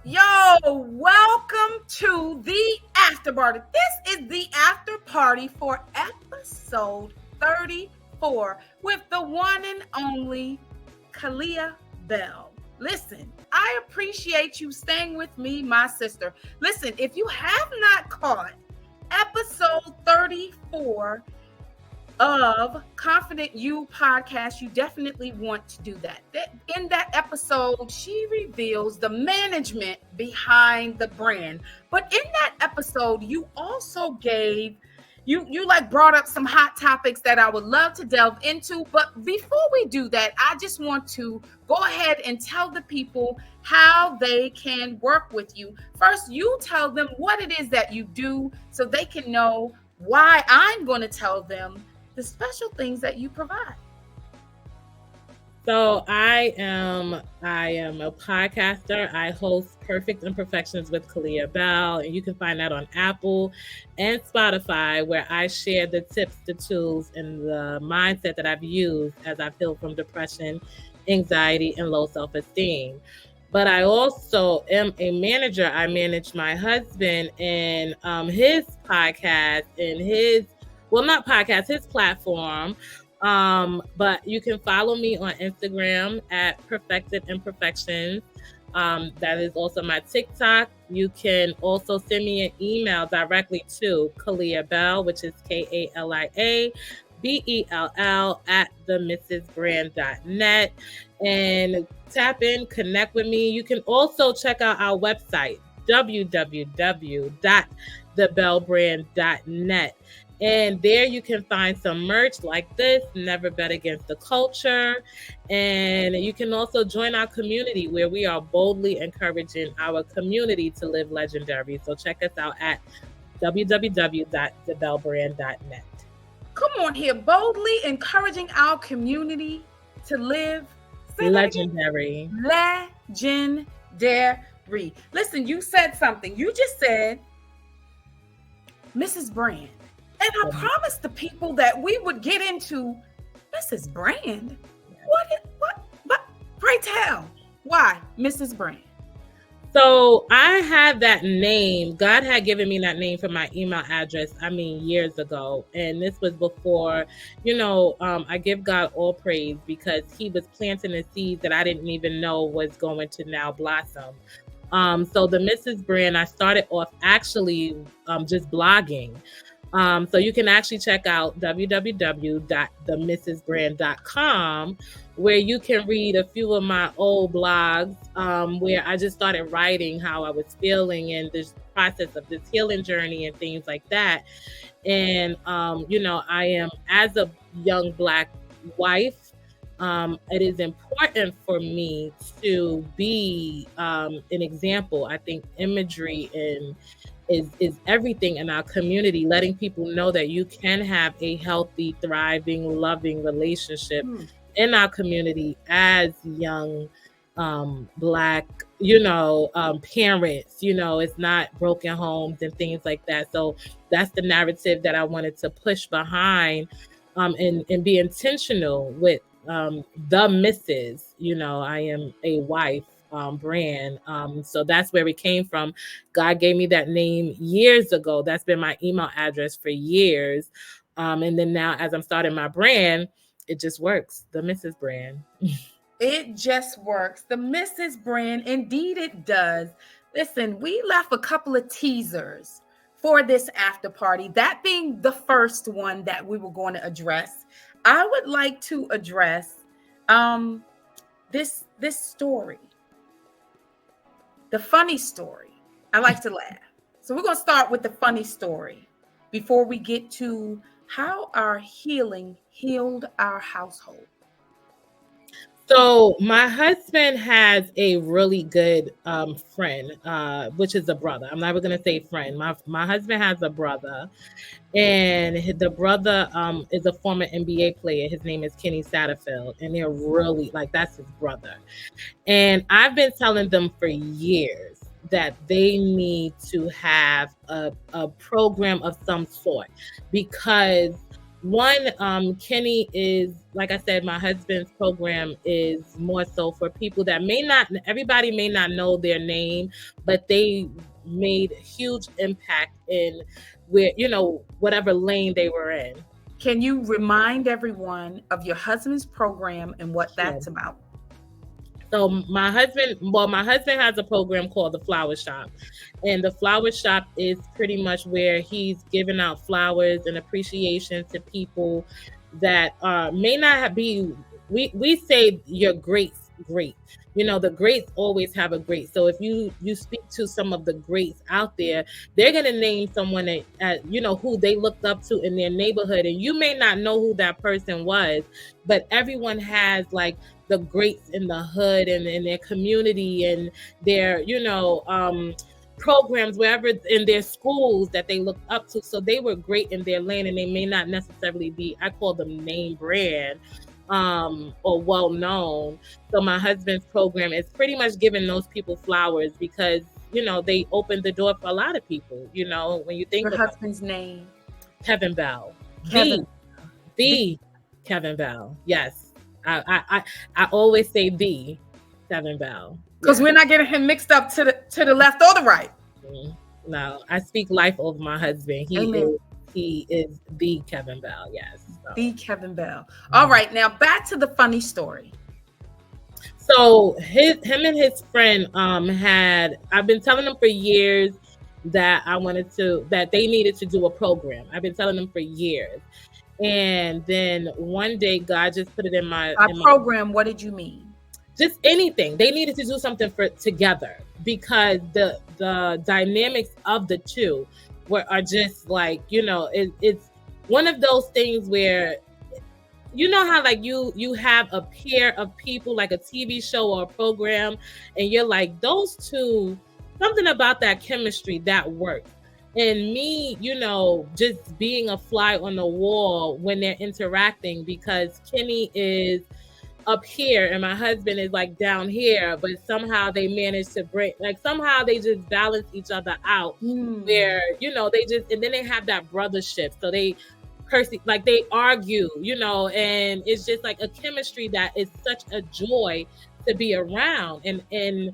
Yo, welcome to the after party. This is the after party for episode 34 with the one and only Kalia Bell. Listen, I appreciate you staying with me, my sister. Listen, if you have not caught episode 34 of Confident You podcast, you definitely want to do that. In that episode, she reveals the management behind the brand. But in that episode, you also gave you like brought up some hot topics that I would love to delve into. But before we do that, I just want to go ahead and tell the people how they can work with you. First, you tell them what it is that you do so they can know why I'm going to tell them the special things that you provide. So I am a podcaster. I host Perfect Imperfections with Kalia Bell, and you can find that on Apple and Spotify, where I share the tips, the tools, and the mindset that I've used as I've healed from depression, anxiety, and low self-esteem. But I also am a manager. I manage my husband and his podcast and his platform. But you can follow me on Instagram at Perfected Imperfections. That is also my TikTok. You can also send me an email directly to Kalia Bell, which is KALIA BELL at themrsbrand.net, and tap in, connect with me. You can also check out our website, www.thebellbrand.net. And there you can find some merch like this, Never Bet Against the Culture. And you can also join our community where we are boldly encouraging our community to live legendary. So check us out at www.thebellbrand.net. Come on here, boldly encouraging our community to live legendary. Legendary. Listen, you said something. You just said Mrs. Brand. And I promised the people that we would get into Mrs. Brand. What? Pray tell. Why Mrs. Brand? So I had that name. God had given me that name for my email address, years ago. And this was before, I give God all praise because he was planting a seed that I didn't even know was going to now blossom. So the Mrs. Brand, I started off actually just blogging. So you can actually check out www.themrsbrand.com, where you can read a few of my old blogs, where I just started writing how I was feeling and this process of this healing journey and things like that. And, I am, as a young Black wife, it is important for me to be an example. I think imagery is everything in our community, letting people know that you can have a healthy, thriving, loving relationship in our community as young Black, parents. It's not broken homes and things like that. So that's the narrative that I wanted to push behind and be intentional with the Mrs. I am a wife. Brand. So that's where it came from. God gave me that name years ago. That's been my email address for years. And then now as I'm starting my brand, it just works. The Mrs. Brand. It just works. The Mrs. Brand, indeed it does. Listen, we left a couple of teasers for this after party, that being the first one that we were going to address. I would like to address this story. The funny story. I like to laugh. So we're going to start with the funny story before we get to how our healing healed our household. So my husband has a really good friend, which is a brother. I'm never going to say friend. My husband has a brother, and the brother is a former NBA player. His name is Kenny Satterfield, and they're really that's his brother. And I've been telling them for years that they need to have a program of some sort, because One, Kenny is, like I said, my husband's program is more so for people that everybody may not know their name, but they made huge impact in whatever lane they were in. Can you remind everyone of your husband's program and what that's about? So my husband has a program called the Flower Shop, and the Flower Shop is pretty much where he's giving out flowers and appreciation to people that may not be. We say your greats great. The greats always have a great. So if you speak to some of the greats out there, they're gonna name someone that who they looked up to in their neighborhood, and you may not know who that person was, but everyone has like the greats in the hood and in their community and their programs wherever in their schools that they look up to. So they were great in their lane, and they may not necessarily be, I call them name brand or well known. So my husband's program is pretty much giving those people flowers because they opened the door for a lot of people. When you think your husband's name, Kevin Bell, Kevin. the Kevin Bell, yes. I always say the Kevin Bell because we're not getting him mixed up to the left or the right. No, I speak life over my husband. He is the Kevin Bell. Yes, so. The Kevin Bell. All right, now back to the funny story. So him and his friend I've been telling them for years that that they needed to do a program. I've been telling them for years. And then one day, God just put it in my program. What did you mean? Just anything. They needed to do something together because the dynamics of the two are just like it's one of those things where how like you have a pair of people like a TV show or a program, and you're like those two, something about that chemistry that works. And me, just being a fly on the wall when they're interacting, because Kenny is up here and my husband is like down here, but somehow they manage to somehow they just balance each other out where, they just, and then they have that brothership. So they they argue, and it's just like a chemistry that is such a joy to be around. And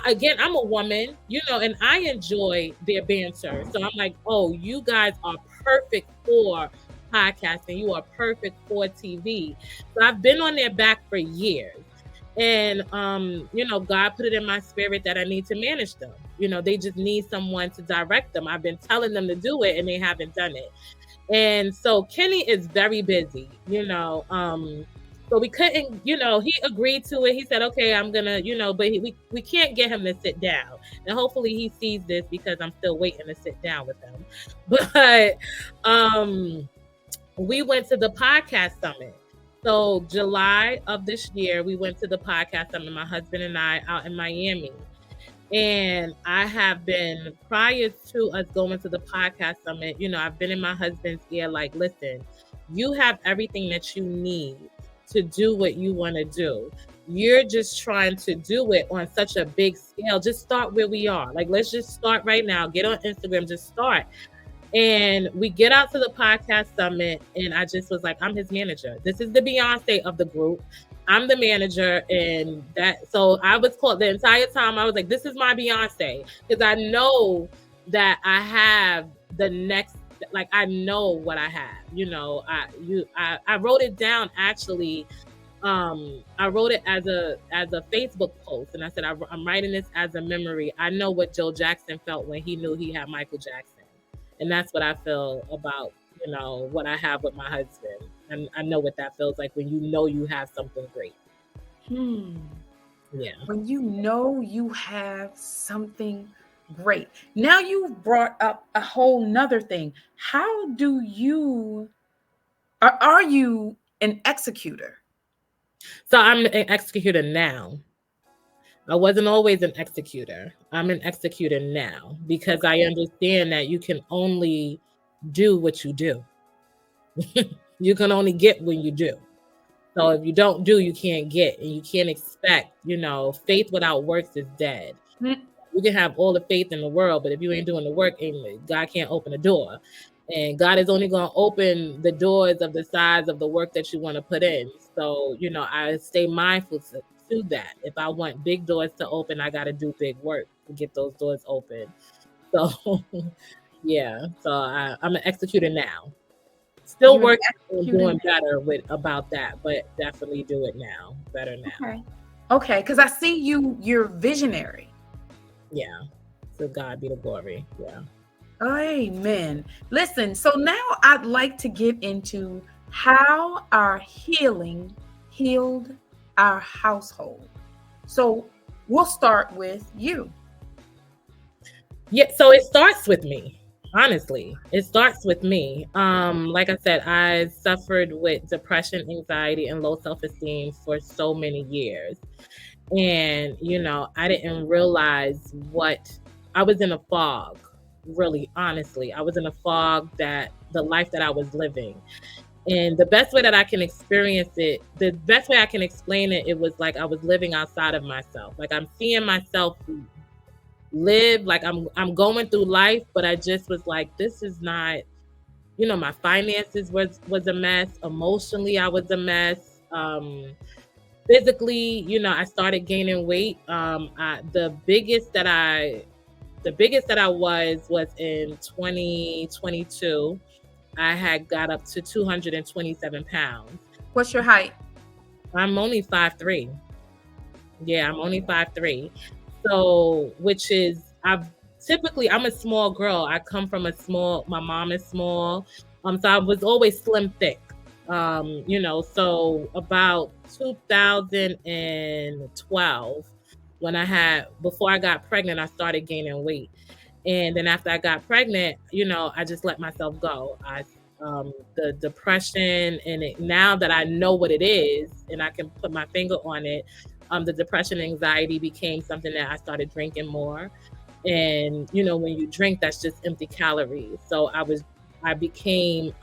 again, I'm a woman, and I enjoy their banter. So I'm like, oh, you guys are perfect for podcasting. You are perfect for TV. So I've been on their back for years. And, God put it in my spirit that I need to manage them. They just need someone to direct them. I've been telling them to do it and they haven't done it. And so Kenny is very busy, so we couldn't, he agreed to it. He said, okay, I'm gonna, but we can't get him to sit down. And hopefully he sees this because I'm still waiting to sit down with him. But we went to the podcast summit. So July of this year, we went to the podcast summit, my husband and I, out in Miami. And I have been, prior to us going to the podcast summit, I've been in my husband's ear like, listen, you have everything that you need to do what you want to do. You're just trying to do it on such a big scale. Just start where we are. Like, let's just start right now. Get on Instagram, just start. And we get out to the podcast summit, and I just was like, I'm his manager. This is the Beyonce of the group. I'm the manager. And so I was called the entire time. I was like, this is my Beyonce. Because I know that I have the next, like, I know what I have, I wrote it down actually. I wrote it as a Facebook post, and I said, I'm writing this as a memory. I know what Joe Jackson felt when he knew he had Michael Jackson. And that's what I feel about, what I have with my husband. And I know what that feels like when you have something great. Yeah. When you have something great. Now you've brought up a whole nother thing. How do you, are you an executor? So I'm an executor now. I wasn't always an executor. I'm an executor now because I understand that you can only do what you do. You can only get when you do. So if you don't do, you can't get, and you can't expect, faith without works is dead. You can have all the faith in the world, but if you ain't doing the work, God can't open the door. And God is only going to open the doors of the size of the work that you want to put in. So, I stay mindful to that. If I want big doors to open, I got to do big work to get those doors open. So, yeah. So I'm an executor now. Still working on doing better about that, but definitely do it now. Better now. Okay. Because I see you're visionary. Yeah. So God be the glory. Yeah. Amen. Listen, so now I'd like to get into how our healing healed our household. So we'll start with you. Yeah, so it starts with me. Honestly, it starts with me. Like I said, I suffered with depression, anxiety, and low self-esteem for so many years. And, I didn't realize what I was in a fog, really, honestly. I was in a fog that the life that I was living. And the best way that I can experience it, the best way I can explain it, it was like I was living outside of myself. Like I'm seeing myself live, like I'm going through life, but I just was like, this is not, my finances was a mess. Emotionally, I was a mess. Physically, I started gaining weight. The biggest that I was in 2022. I had got up to 227 pounds. What's your height? I'm only 5'3". Yeah, I'm only 5'3". So, which is, I'm a small girl. I come from my mom is small. So I was always slim thick. So about 2012, before I got pregnant, I started gaining weight. And then after I got pregnant, I just let myself go. The depression now that I know what it is and I can put my finger on it, the depression, anxiety became something that I started drinking more. And, when you drink, that's just empty calories. So I became,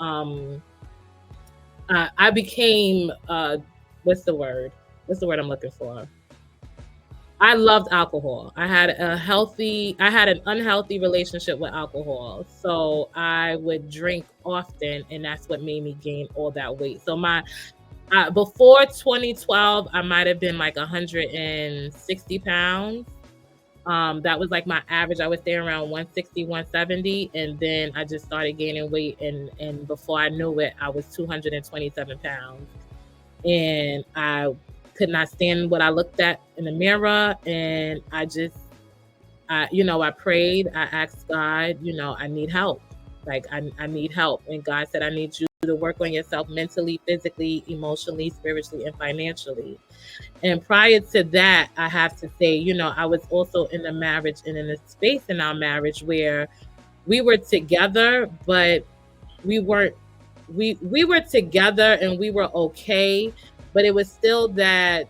what's the word? What's the word I'm looking for? I loved alcohol. I had an unhealthy relationship with alcohol. So I would drink often, and that's what made me gain all that weight. So before 2012, I might have been like 160 pounds. That was like my average. I would stay around 160, 170. And then I just started gaining weight. And before I knew it, I was 227 pounds. And I could not stand what I looked at in the mirror. And I prayed, I asked God, I need help. Like I need help. And God said, I need you to work on yourself mentally, physically, emotionally, spiritually, and financially. And prior to that, I have to say, I was also in a marriage and in a space in our marriage where we were together, but we weren't, we were together and we were okay, but it was still that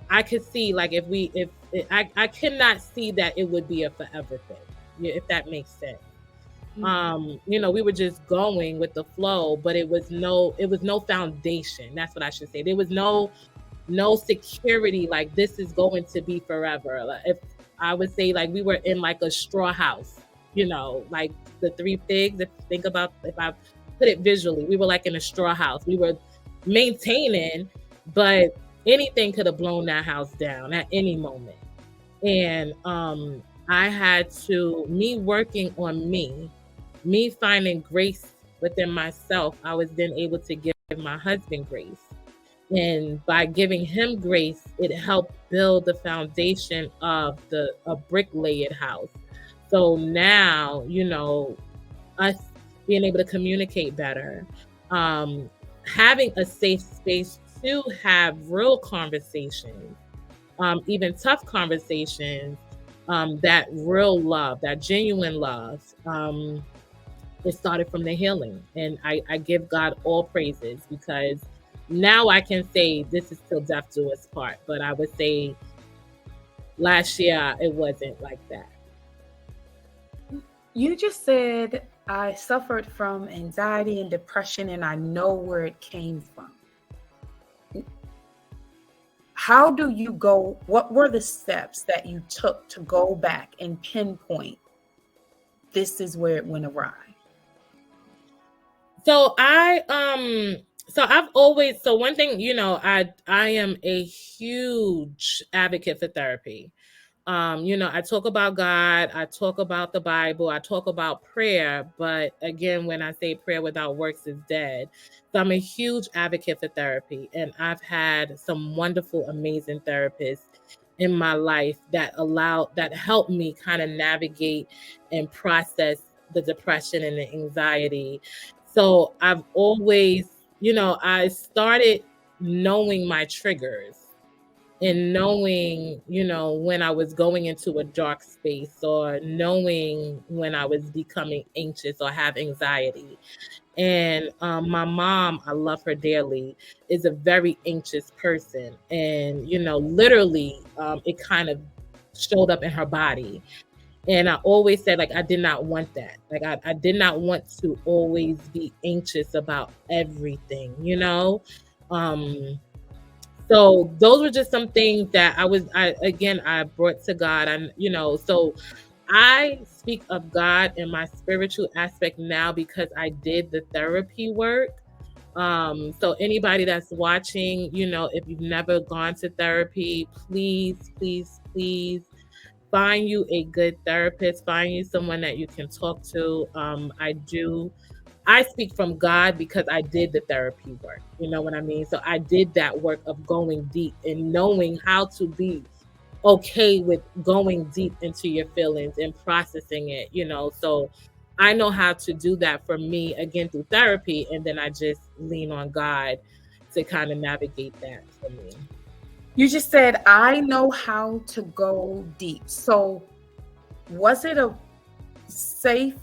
I could see, like, I cannot see that it would be a forever thing, if that makes sense. Mm-hmm. We were just going with the flow, but it was no foundation. That's what I should say. There was no security, like this is going to be forever. Like, if I would say, like, we were in like a straw house, like the three pigs. If I put it visually, we were like in a straw house. We were maintaining, but anything could have blown that house down at any moment. And I had to, me working on me finding grace within myself, I was then able to give my husband grace. And by giving him grace, it helped build the foundation of a brick-layered house. So now, us being able to communicate better, having a safe space to have real conversations, even tough conversations, that real love, that genuine love, it started from the healing. And I give God all praises, because now I can say this is till death do us part. But I would say last year it wasn't like that. You just said I suffered from anxiety and depression, and I know where it came from. How do you go? What were the steps that you took to go back and pinpoint this is where it went awry? So I've always, so one thing, I am a huge advocate for therapy. I talk about God, I talk about the Bible, I talk about prayer, but again, when I say prayer without works is dead. So I'm a huge advocate for therapy, and I've had some wonderful, amazing therapists in my life that helped me kind of navigate and process the depression and the anxiety. So I've always, I started knowing my triggers and knowing, when I was going into a dark space, or knowing when I was becoming anxious or have anxiety. And my mom, I love her dearly, is a very anxious person. And, literally, it kind of showed up in her body. And I always said, like, I did not want that. Like, I did not want to always be anxious about everything, Um, so those were just some things that I brought to God. And, so I speak of God in my spiritual aspect now because I did the therapy work. So anybody that's watching, if you've never gone to therapy, please, please, please find you a good therapist, find you someone that you can talk to. I speak from God because I did the therapy work. You know what I mean? So I did that work of going deep and knowing how to be okay with going deep into your feelings and processing it, So I know how to do that for me again through therapy. And then I just lean on God to kind of navigate that for me. You just said, I know how to go deep. So was it a safe,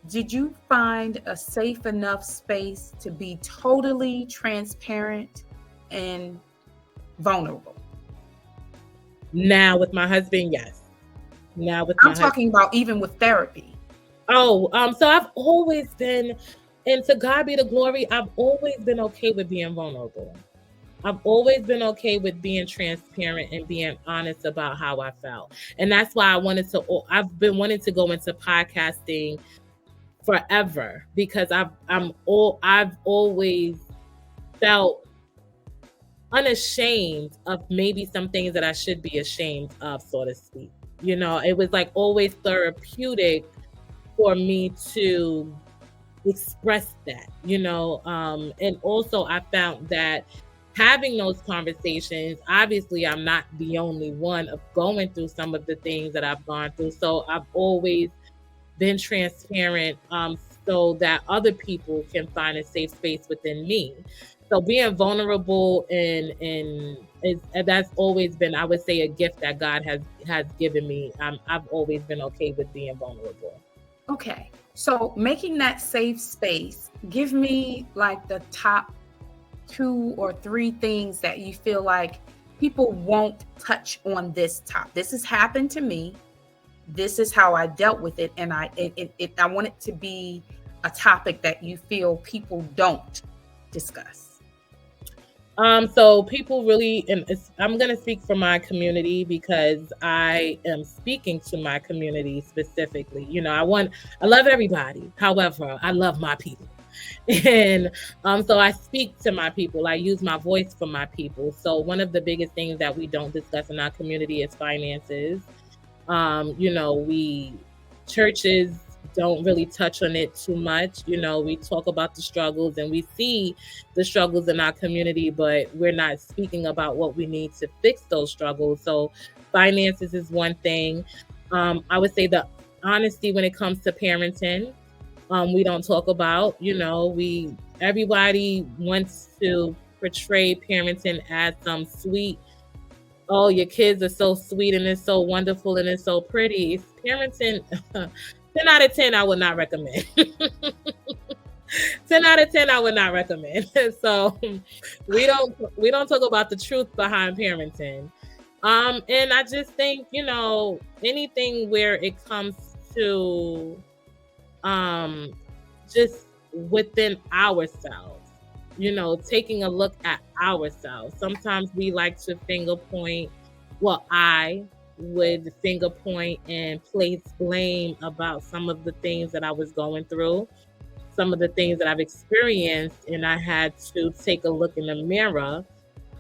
did you find a safe enough space to be totally transparent and vulnerable? Now with my husband, yes. Now with I'm my husband. talking about even with therapy. Oh, so I've always been, and to God be the glory, I've always been okay with being vulnerable. I've always been okay with being transparent and being honest about how I felt. And that's why I've been wanting to go into podcasting forever, because I've always felt unashamed of maybe some things that I should be ashamed of, so to speak. It was like always therapeutic for me to express that, and also I found that having those conversations, obviously I'm not the only one of going through some of the things that I've gone through. So I've always been transparent, so that other people can find a safe space within me. So being vulnerable and that's always been, I would say, a gift that God has given me. I've always been okay with being vulnerable. Okay. So making that safe space, give me like the top 2 or 3 things that you feel like people won't touch on this top. This has happened to me. This is how I dealt with it. And I want it to be a topic that you feel people don't discuss. So people really, and I'm going to speak for my community because I am speaking to my community specifically. I love everybody. However, I love my people. And so I speak to my people. I use my voice for my people. So one of the biggest things that we don't discuss in our community is finances. Churches don't really touch on it too much. We talk about the struggles and we see the struggles in our community, but we're not speaking about what we need to fix those struggles. So finances is one thing. I would say the honesty when it comes to parenting, we don't talk about. Everybody wants to portray parenting as some sweet, oh, your kids are so sweet and it's so wonderful and it's so pretty. It's parenting. 10 out of 10, I would not recommend. 10 out of 10, I would not recommend. So we don't talk about the truth behind parenting. And I just think, anything where it comes to just within ourselves, taking a look at ourselves. Sometimes we like to finger point. Well, I would finger point and place blame about some of the things that I was going through. some of the things that I've experienced, and I had to take a look in the mirror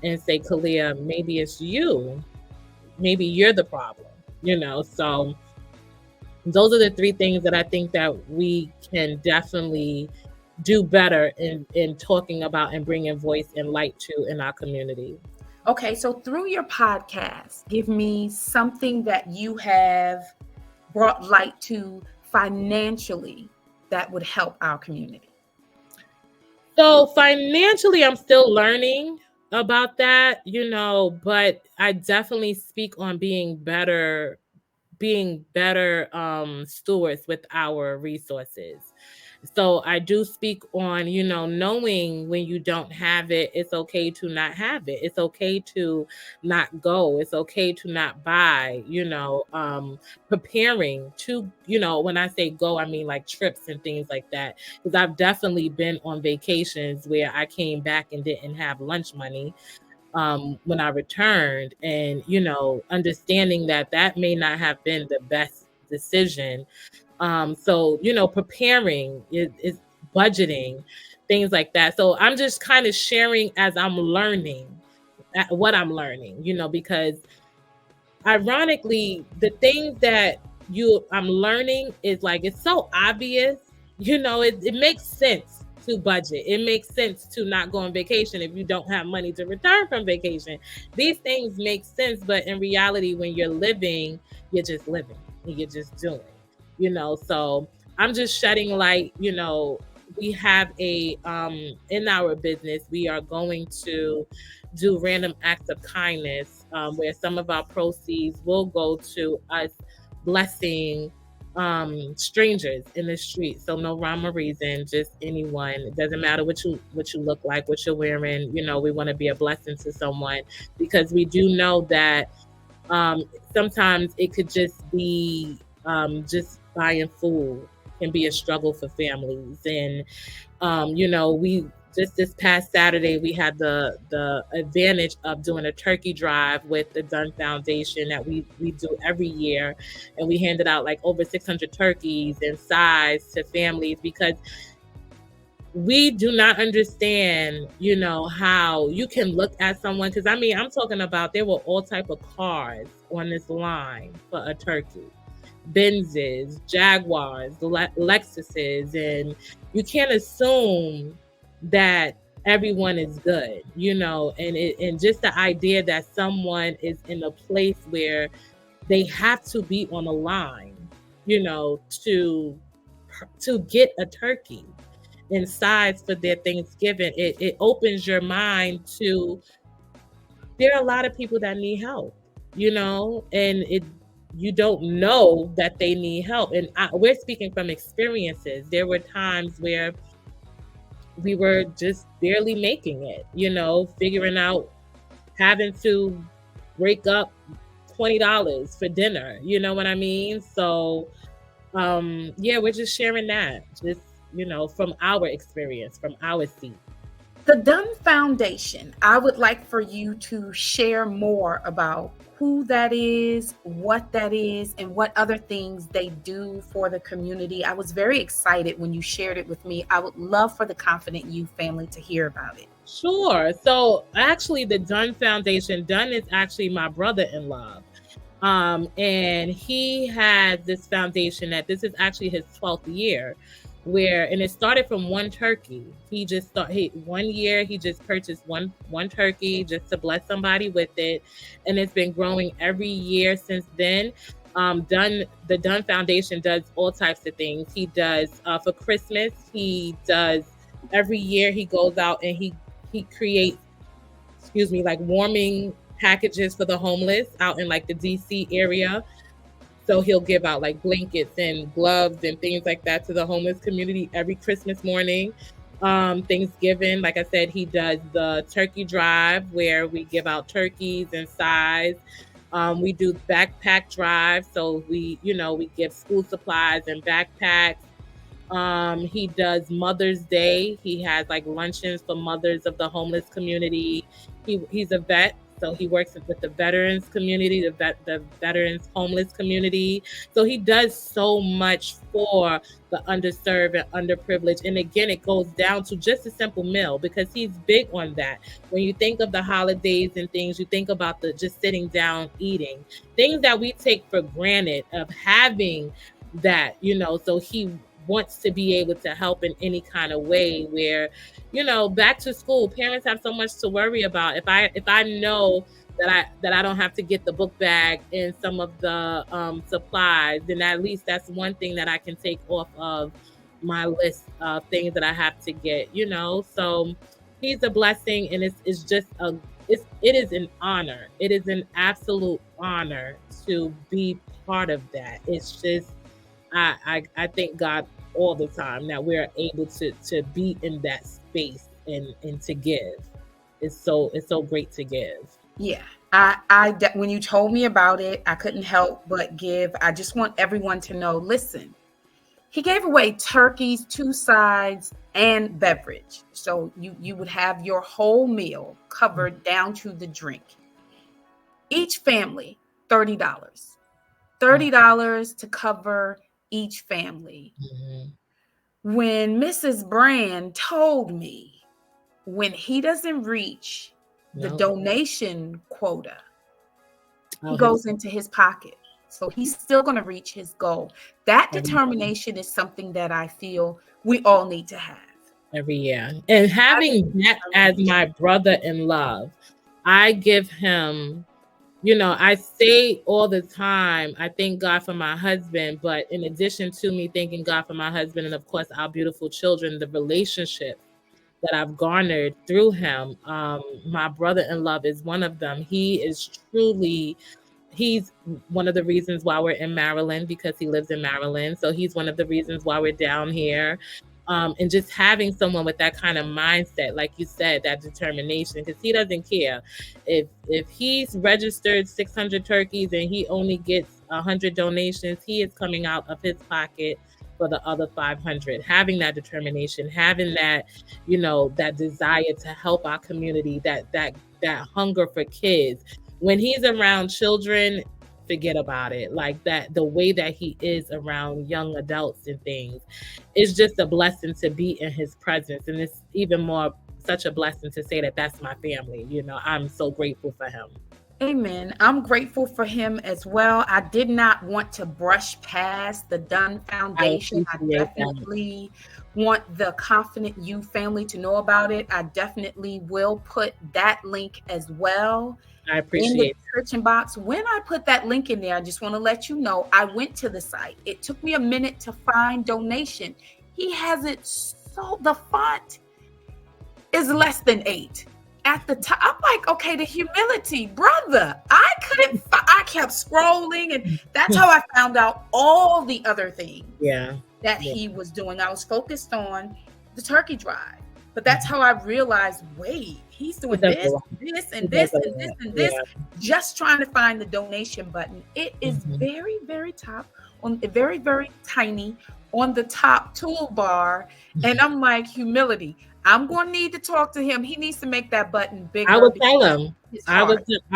and say, Kalia, maybe it's you. Maybe you're the problem, So those are the three things that I think that we can definitely do better in talking about and bringing voice and light to in our community. Okay, so through your podcast, give me something that you have brought light to financially that would help our community. So financially, I'm still learning about that, but I definitely speak on being better stewards with our resources. So I do speak on, knowing when you don't have it, it's okay to not have it. It's okay to not go. It's okay to not buy, preparing to, when I say go, I mean like trips and things like that. Because I've definitely been on vacations where I came back and didn't have lunch money when I returned, and understanding that may not have been the best decision. So preparing is budgeting, things like that. So I'm just kind of sharing as I'm learning what I'm learning, because ironically the things that I'm learning is like, it's so obvious, it makes sense to budget. It makes sense to not go on vacation if you don't have money to return from vacation. These things make sense, but in reality, when you're living, you're just living and you're just doing, so I'm just shedding light. We have in our business, we are going to do random acts of kindness, where some of our proceeds will go to us blessing strangers in the street. So no rhyme or reason, just anyone. It doesn't matter what you look like, what you're wearing. We want to be a blessing to someone, because we do know that sometimes it could just be just buying food can be a struggle for families. And we just this past Saturday, we had the advantage of doing a turkey drive with the Dunn Foundation that we do every year, and we handed out like over 600 turkeys and sides to families, because we do not understand, how you can look at someone. Because I'm talking about, there were all type of cars on this line for a turkey. Benzes, Jaguars, Lexuses, and you can't assume that everyone is good, and just the idea that someone is in a place where they have to be on a line, to get a turkey and sides for their Thanksgiving. It opens your mind to, there are a lot of people that need help, and you don't know that they need help. And we're speaking from experiences. There were times where we were just barely making it, figuring out, having to break up $20 for dinner. You know what I mean? So, we're just sharing that, just, from our experience, from our seat. The Dunn Foundation, I would like for you to share more about who that is, what that is, and what other things they do for the community. I was very excited when you shared it with me. I would love for the Confident You family to hear about it. Sure. So actually, the Dunn Foundation, Dunn is actually my brother-in-law. And he has this foundation that this is actually his 12th year, and it started from one turkey. He just one year he just purchased one turkey just to bless somebody with it, and it's been growing every year since then. The Dunn Foundation does all types of things. He does for Christmas. He does every year. He goes out and he creates, like warming packages for the homeless out in like the DC area. So he'll give out like blankets and gloves and things like that to the homeless community every Christmas morning. Thanksgiving, like I said, he does the turkey drive where we give out turkeys and sides. We do backpack drive. So we give school supplies and backpacks. He does Mother's Day. He has like luncheons for mothers of the homeless community. He's a vet. So he works with the veterans community, the veterans homeless community. So he does so much for the underserved and underprivileged. And again, it goes down to just a simple meal, because he's big on that. When you think of the holidays and things, you think about the just sitting down eating, things that we take for granted of having that, so he wants to be able to help in any kind of way where, back to school, parents have so much to worry about. If I know that I don't have to get the book bag and some of the supplies, then at least that's one thing that I can take off of my list of things that I have to get, so he's a blessing, and it's just it is an honor. It is an absolute honor to be part of that. It's just, I thank God all the time that we're able to be in that space and to give. It's so great to give. Yeah. When you told me about it, I couldn't help but give. I just want everyone to know, listen, he gave away turkeys, 2 sides, and beverage. So you would have your whole meal covered down to the drink. Each family, $30. $30 to cover each family. Mm-hmm. When Mrs. Brand told me, when he doesn't reach the donation quota, he goes into his pocket. So he's still going to reach his goal. That determination is something that I feel we all need to have every year. And having that as my brother in love, I give him, I say all the time, I thank God for my husband, but in addition to me thanking God for my husband and of course our beautiful children, the relationship that I've garnered through him, my brother-in-law is one of them. He's one of the reasons why we're in Maryland, because he lives in Maryland. So he's one of the reasons why we're down here. And just having someone with that kind of mindset, like you said, that determination, because he doesn't care if he's registered 600 turkeys and he only gets 100 donations, he is coming out of his pocket for the other 500. Having that determination, having that, that desire to help our community, that hunger for kids. When he's around children, forget about it. Like that, the way that he is around young adults and things, it's just a blessing to be in his presence. And it's even more such a blessing to say that that's my family. I'm so grateful for him. Amen. I'm grateful for him as well. I did not want to brush past the Dunn Foundation. I definitely want the Confident You family to know about it. I definitely will put that link as well. I appreciate in the description box. When I put that link in there, I just want to let you know, I went to the site. It took me a minute to find donation. He has it so the font is less than 8 at the top. I'm like, okay, the humility, brother. I kept scrolling, and that's how I found out all the other things that he was doing. I was focused on the turkey drive, but that's how I realized, wait, he's doing this, and this, just trying to find the donation button. It is very, very top, very, very tiny on the top toolbar. And I'm like, humility. I'm going to need to talk to him. He needs to make that button bigger. I would tell him. I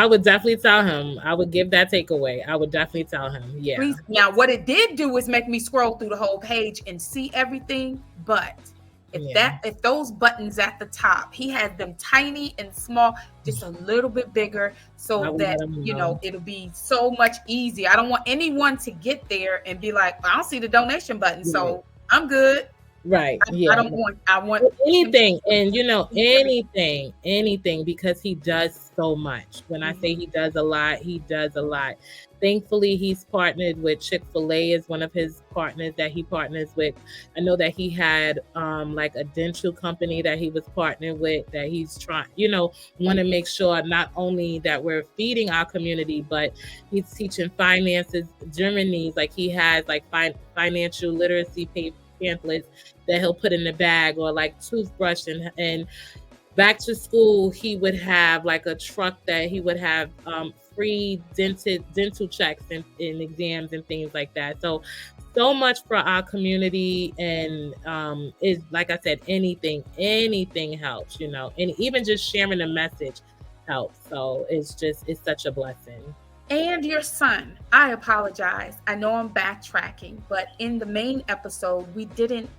would definitely tell him. I would give that takeaway. I would definitely tell him. Yeah. Please. Now, what it did do is make me scroll through the whole page and see everything. But if those buttons at the top, he has them tiny and small, just a little bit bigger, so that it'll be so much easier. I don't want anyone to get there and be like, I don't see the donation button, so I'm good. Right. I want anything. And anything, because he does so much. When I say he does a lot, he does a lot. Thankfully, he's partnered with Chick-fil-A as one of his partners that he partners with. I know that he had like a dental company that he was partnered with, that he's trying, want to make sure not only that we're feeding our community, but he's teaching finances, Germany's, like he has like financial literacy pamphlets that he'll put in the bag, or like toothbrush, and back to school he would have like a truck that he would have free dental checks and exams and things like that. So much for our community. And is, like I said, anything helps, and even just sharing a message helps. So it's such a blessing. And your son. I apologize. I know I'm backtracking, but in the main episode,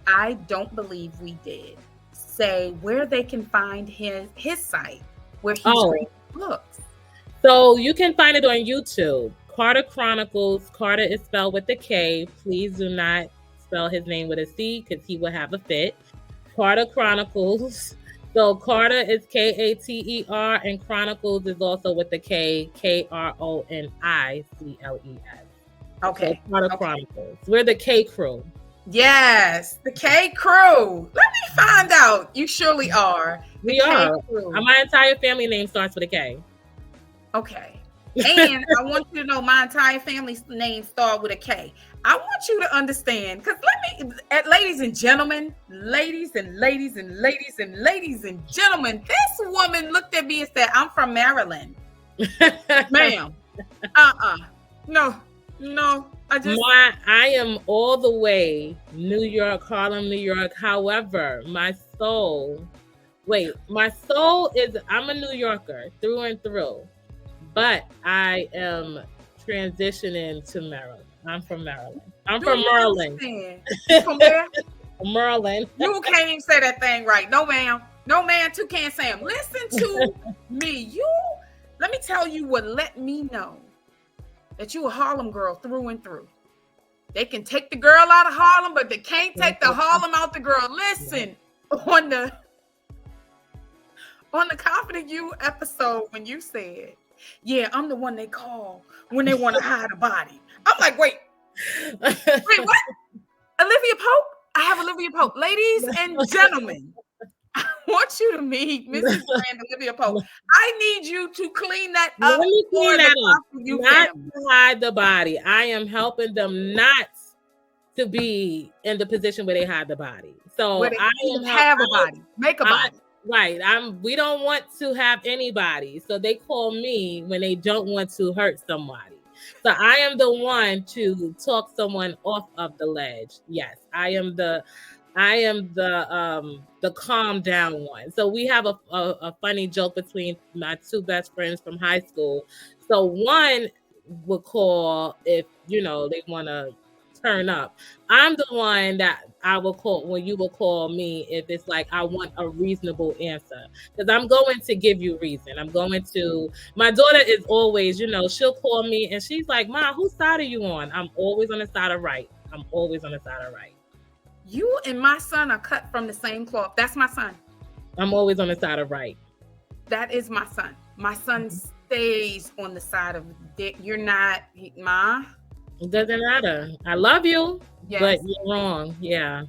I don't believe we did say where they can find his site where he's reading books. So you can find it on YouTube. Karter Chronicles. Karter is spelled with a K. Please do not spell his name with a C because he will have a fit. Karter Chronicles. So Karter is Kater, and Chronicles is also with the K, Kronicles. Okay. So Karter Chronicles. We're the K crew. Yes, the K crew. Let me find out. You surely are. We are. My entire family name starts with a K. Okay. And I want you to know my entire family's name starts with a K. I want you to understand, because ladies and gentlemen, ladies and gentlemen, this woman looked at me and said, I'm from Maryland. Ma'am. No. I am all the way New York, Harlem, New York. However, I'm a New Yorker through and through, but I am transitioning to Maryland. I'm from Maryland. I'm from Maryland. From where? Maryland. You can't even say that thing right. No, ma'am. No, man, too can't say them. Listen to me. Let me tell you what let me know that you a Harlem girl through and through. They can take the girl out of Harlem, but they can't take the Harlem out the girl. Listen, on the Confident You episode when you said, yeah, I'm the one they call when they want to hide a body. I'm like, wait, what? Olivia Pope? I have Olivia Pope. Ladies and gentlemen, I want you to meet Mrs. Brand Olivia Pope. I need you to clean that up. Let me clean that up. Not to hide the body. I am helping them not to be in the position where they hide the body. So I have a body. Make a body. Right. We don't want to have anybody. So they call me when they don't want to hurt somebody. So I am the one to talk someone off of the ledge. Yes, I am the calm down one. So we have a funny joke between my two best friends from high school. So one would call if they want to turn up. I'm the one that I will call when you will call me if it's like I want a reasonable answer, because I'm going to give you reason. My daughter is always, she'll call me and she's like, Ma, whose side are you on? I'm always on the side of right. You and my son are cut from the same cloth. That's my son. I'm always on the side of right. That is my son. My son stays on the side of you're not, Ma. It doesn't matter. I love you, yes, but you're wrong. Yeah.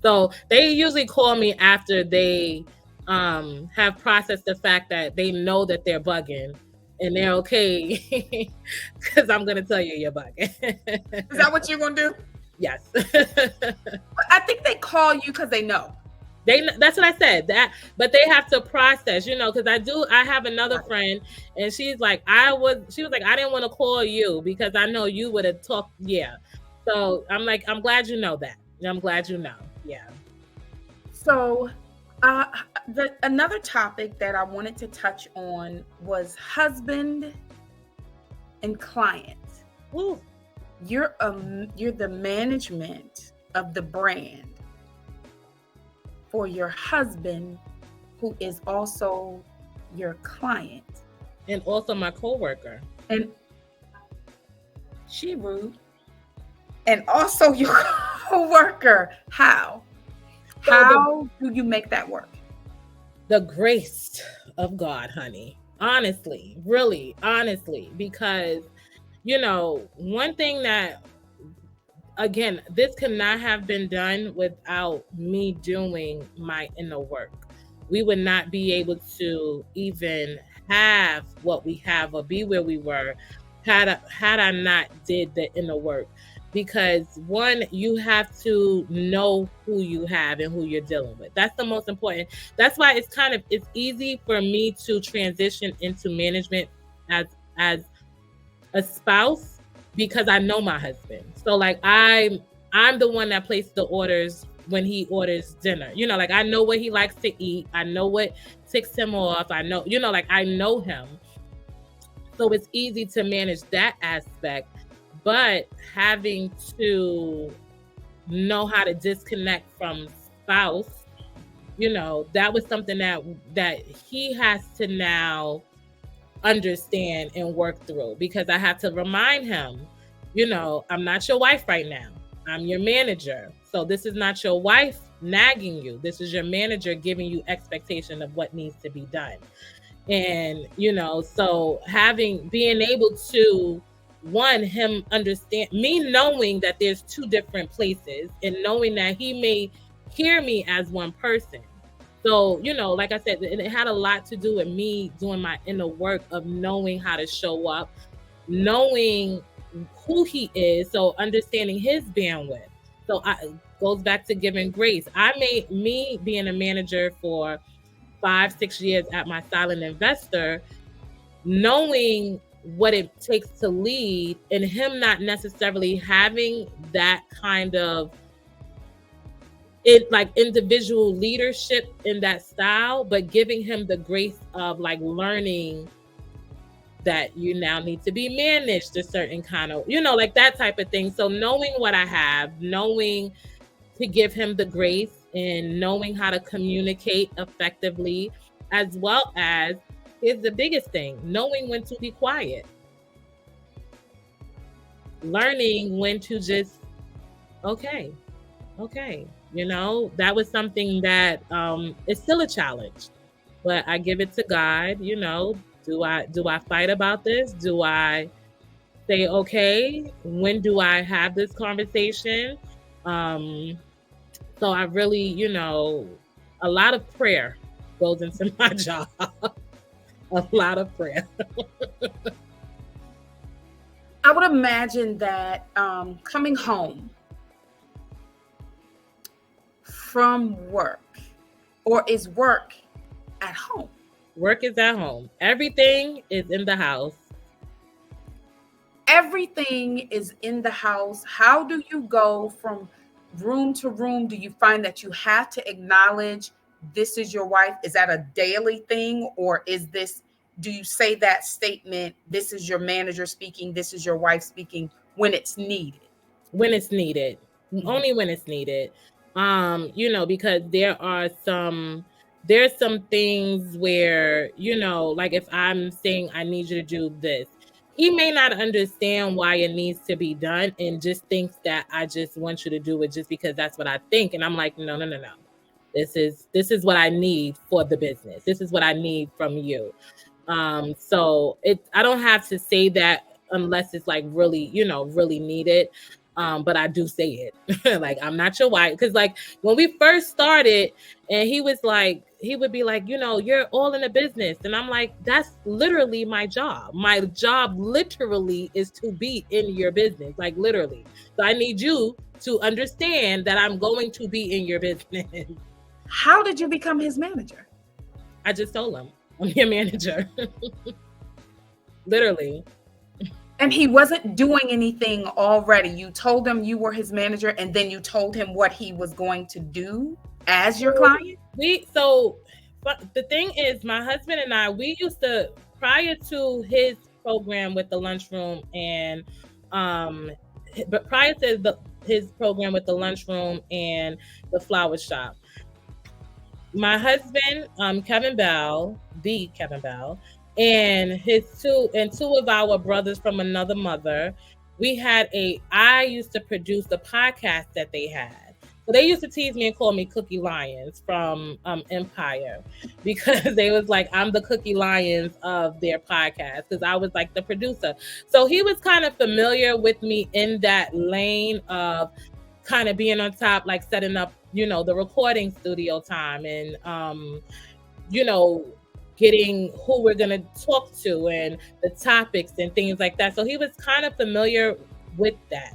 So they usually call me after they have processed the fact that they know that they're bugging and they're okay because I'm going to tell you you're bugging. Is that what you're going to do? Yes. I think they call you because they know. That's what I said. But they have to process, because I have another friend and she's like, I didn't want to call you because I know you would have talked. Yeah. So I'm like, I'm glad you know that. I'm glad you know. Yeah. So another topic that I wanted to touch on was husband and client. Ooh. You're the management of the brand for your husband, who is also your client. And also my coworker. And she rude. And also your coworker. How? How do you make that work? The grace of God, honey. Honestly, really, honestly, because, one thing that, again, this could not have been done without me doing my inner work. We would not be able to even have what we have or be where we were had I not did the inner work. Because one, you have to know who you have and who you're dealing with. That's the most important. That's why it's easy for me to transition into management as a spouse, because I know my husband. So like I'm the one that places the orders when he orders dinner. I know what he likes to eat. I know what ticks him off. I know, like I know him. So it's easy to manage that aspect, but having to know how to disconnect from spouse, that was something that he has to now understand and work through, because I have to remind him, I'm not your wife right now. I'm your manager. So this is not your wife nagging you. This is your manager giving you expectation of what needs to be done. And, so being able to, him understand me, knowing that there's two different places, and knowing that he may hear me as one person. So, like I said, it had a lot to do with me doing my inner work of knowing how to show up, knowing who he is, so understanding his bandwidth. So goes back to giving grace. Me being a manager for 5-6 years at my silent investor, knowing what it takes to lead, and him not necessarily having that kind of individual leadership in that style, but giving him the grace of learning that you now need to be managed a certain kind of, that type of thing. So knowing what I have, knowing to give him the grace, and knowing how to communicate effectively, as well as, is the biggest thing, knowing when to be quiet, learning when to just, okay. That was something that is still a challenge, but I give it to God. Do I fight about this? Do I say, okay, when do I have this conversation? So I really, a lot of prayer goes into my job. A lot of prayer. I would imagine that coming home from work, or is work at home? Work is at home. Everything is in the house. Everything is in the house. How do you go from room to room? Do you find that you have to acknowledge this is your wife? Is that a daily thing? Or do you say that statement, this is your manager speaking, this is your wife speaking, when it's needed? When it's needed. Only when it's needed. Because there's some things where, if I'm saying I need you to do this, he may not understand why it needs to be done, and just thinks that I just want you to do it just because that's what I think. And I'm like, no. This is what I need for the business. This is what I need from you. So I don't have to say that unless it's really, really needed. But I do say it. I'm not your wife. Because when we first started, and he would be like, you're all in the business. And I'm like, that's literally my job. My job literally is to be in your business, literally. So I need you to understand that I'm going to be in your business. How did you become his manager? I just told him, I'm your manager. Literally. And he wasn't doing anything already. You told him you were his manager, and then you told him what he was going to do as your client? But the thing is, my husband and I, we used to, prior to his program with the lunchroom, and but prior to his program with the lunchroom and the flower shop, my husband, Kevin Bell, and two of our brothers from another mother, I used to produce the podcast that they had. So they used to tease me and call me Cookie Lions from Empire, because they was like, I'm the Cookie Lions of their podcast, because I was the producer. So he was kind of familiar with me in that lane of kind of being on top, setting up, the recording studio time, and getting who we're going to talk to and the topics and things like that. So he was kind of familiar with that.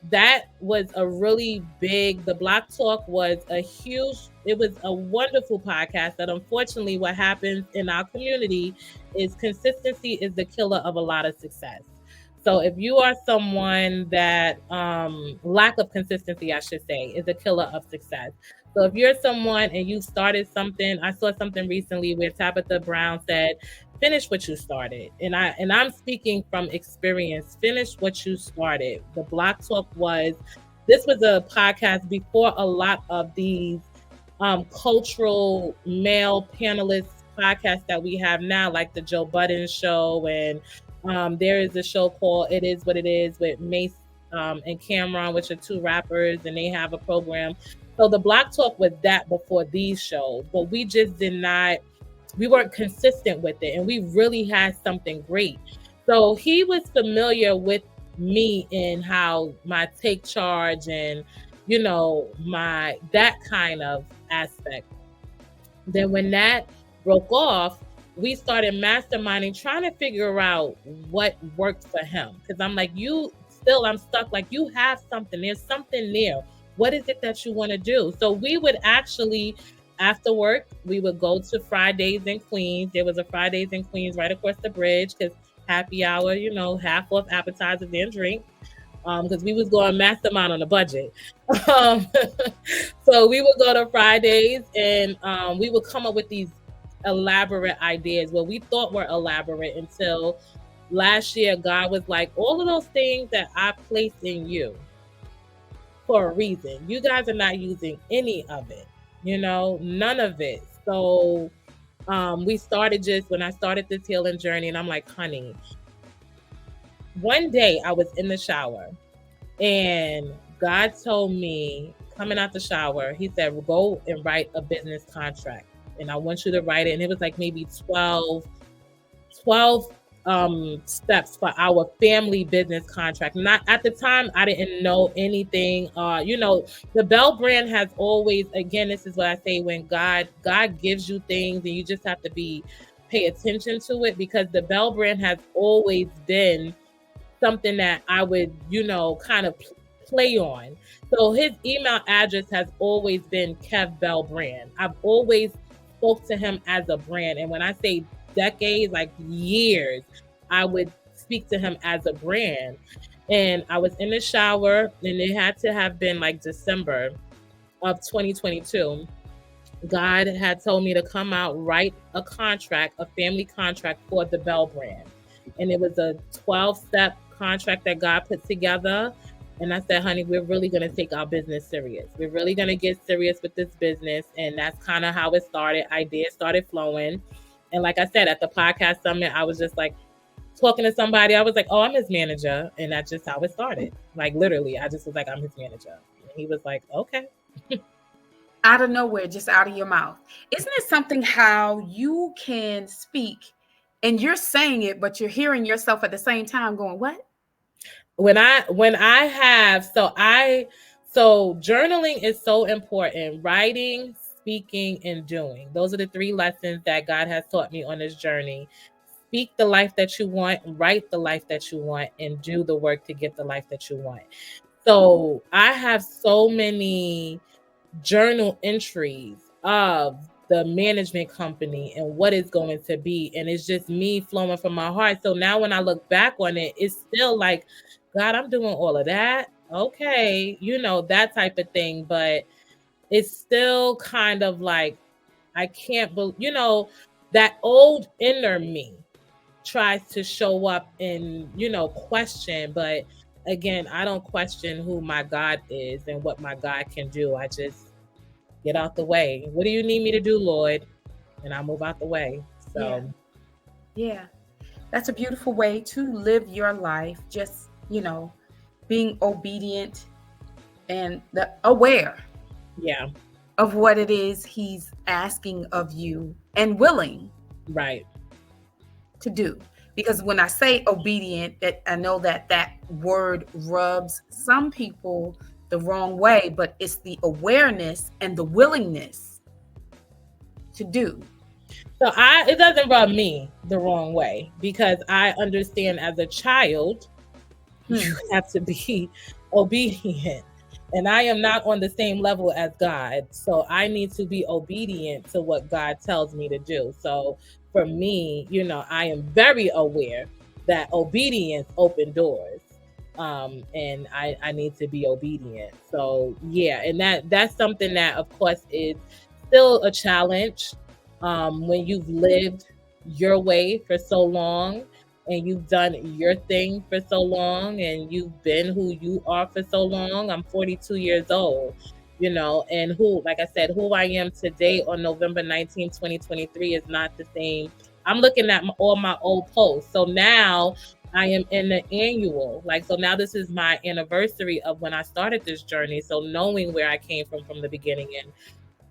That was a really big, the Block Talk was it was a wonderful podcast that, unfortunately, what happens in our community is consistency is the killer of a lot of success. So if you are someone that lack of consistency, I should say, is a killer of success. So if you're someone and you started something, I saw something recently where Tabitha Brown said, finish what you started. And I'm speaking from experience. Finish what you started. The Block Talk this was a podcast before a lot of these cultural male panelists podcasts that we have now, like the Joe Budden show, and there is a show called It Is What It Is with Mace and Cameron, which are two rappers, and they have a program. So the Block Talk was that before these shows, but we just we weren't consistent with it, and we really had something great. So he was familiar with me in how my take charge and that kind of aspect. Then when that broke off, we started masterminding, trying to figure out what worked for him. Because I'm like, I'm stuck. Like, you have something. There's something there. What is it that you want to do? So we would actually, after work, we would go to Fridays in Queens. There was a Fridays in Queens right across the bridge, because happy hour, half off appetizers and drink. Because we was going mastermind on a budget. So we would go to Fridays, and we would come up with these elaborate ideas, what we thought were elaborate, until last year God was like, all of those things that I placed in you for a reason, you guys are not using any of it, none of it. So we started when I started this healing journey, and I'm like, honey, one day I was in the shower and God told me, coming out the shower, he said, well, go and write a business contract. And I want you to write it. And it was like maybe 12 steps for our family business contract. Not at the time, I didn't know anything. The Bell brand has always, again, this is what I say, when God gives you things, and you just have to pay attention to it, because the Bell brand has always been something that I would, kind of play on. So his email address has always been Kev Bell Brand. I've always spoke to him as a brand. And when I say decades, like years, I would speak to him as a brand. And I was in the shower, and it had to have been like December of 2022. God had told me to come out, write a family contract for the Bell Brand. And it was a 12-step contract that God put together. And I said, honey, we're really going to take our business serious. We're really going to get serious with this business. And that's kind of how it started. Ideas started flowing. And like I said, at the podcast summit, I was just like talking to somebody. I was like, oh, I'm his manager. And that's just how it started. Like, literally, I just was like, I'm his manager. And he was like, okay. Out of nowhere, just out of your mouth. Isn't it something how you can speak and you're saying it, but you're hearing yourself at the same time going, what? So journaling is so important. Writing, speaking, and doing. Those are the 3 lessons that God has taught me on this journey. Speak the life that you want, write the life that you want, and do the work to get the life that you want. So I have so many journal entries of the management company and what it's going to be. And it's just me flowing from my heart. So now when I look back on it, it's still like, God, I'm doing all of that. Okay. That type of thing. But it's still kind of like, I can't believe, that old inner me tries to show up and, question. But again, I don't question who my God is and what my God can do. I just get out the way. What do you need me to do, Lord? And I move out the way. So yeah. That's a beautiful way to live your life. Just, being obedient and aware of what it is he's asking of you and willing to do. Because when I say obedient, I know that word rubs some people the wrong way, but it's the awareness and the willingness to do. So it doesn't rub me the wrong way, because I understand as a child, you have to be obedient. And I am not on the same level as God. So I need to be obedient to what God tells me to do. So for me, I am very aware that obedience opened doors. And I need to be obedient. So yeah, and that's something that of course is still a challenge when you've lived your way for so long and you've done your thing for so long and you've been who you are for so long. I'm 42 years old, and like I said, who I am today on November 19th, 2023 is not the same. I'm looking at all my old posts. So now I am in the annual, so now this is my anniversary of when I started this journey. So knowing where I came from the beginning and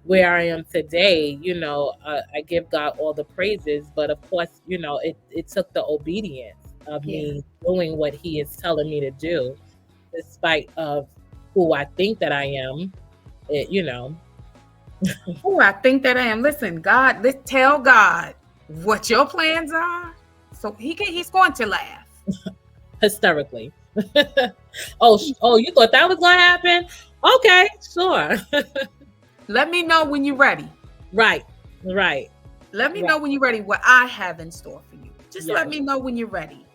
where I am today, I give God all the praises. But of course, it took the obedience of me doing what He is telling me to do, despite of who I think that I am. Who I think that I am. Listen, God, let's tell God what your plans are, so He's going to laugh hysterically. Oh, you thought that was gonna happen? Okay, sure. Let me know when you're ready. Right. Let me know when you're ready what I have in store for you. Just Yes. let me know when you're ready.